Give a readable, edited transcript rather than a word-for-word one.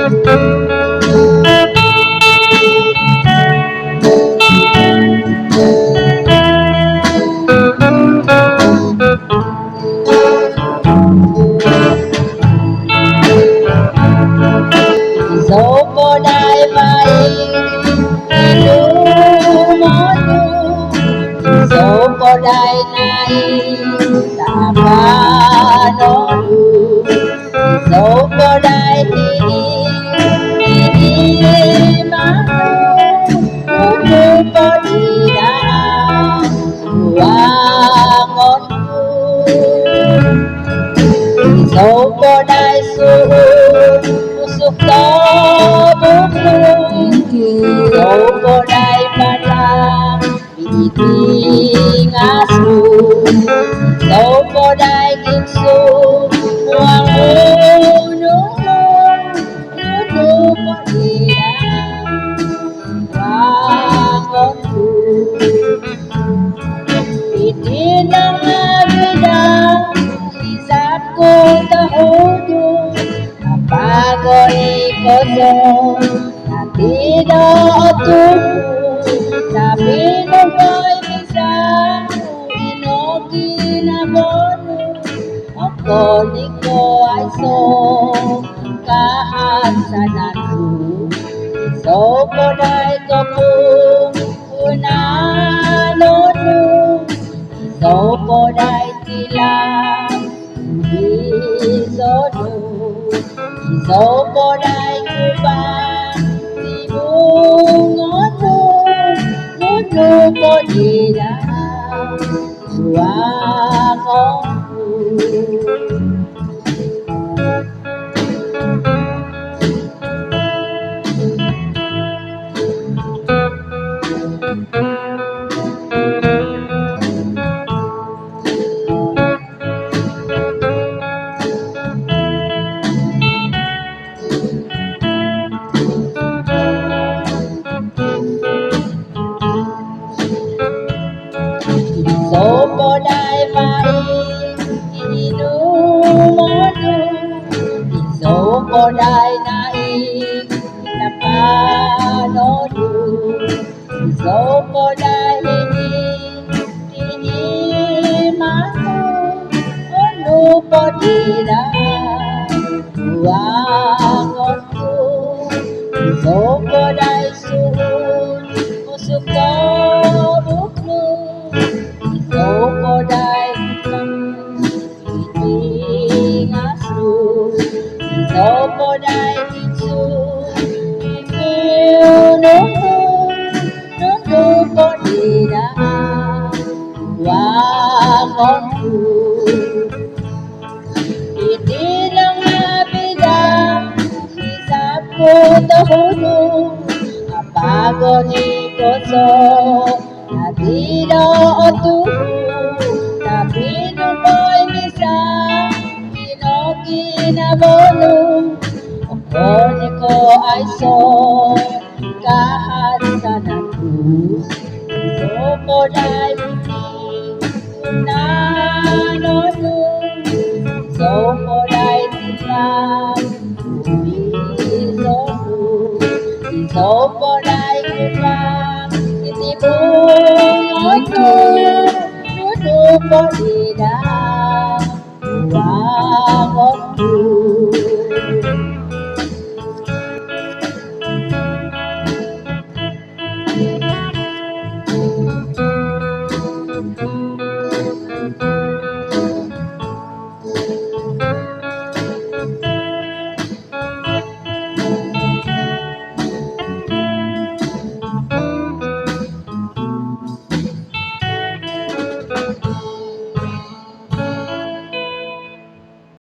dẫu có đai vai đủ món dẫu có đai này ta pha nó đủ dẫu có đai thì mà nó có đi đã qua ngon dẫu có đai xuống sụp to bốc lên dẫu có đai ba la vì ngã xuống dẫu có đai kim xuống hoàng hôn nước có gì đã qua con vì thiên đang beda izatku tahudu pagod ko na tidak tuku tapi nungkoy bisa inogi na bono ako di ko ay so kahansananku so ko dahil ko kung unanonu so ko dahil silang isono iso ko dahil ko ba sibungono nuno ko nila suwangonku so ko dahil mai inumono so ko dahil naik napanodo so ko dahil mano ano ko dila buwangonku so ko dahil suhun usok ko buklo so ko dahil itingasu so ko dahil itsu nuno ko dila buwangonku hindi lang nabigam isipko tahulog apagod ikoso na dinotulo tapi nungkoy bisa inoginabolo ako ni ko ay so kahansananku so ko dahil unanono so ko dahil silang so ko dahil kubang itibungono nuno ko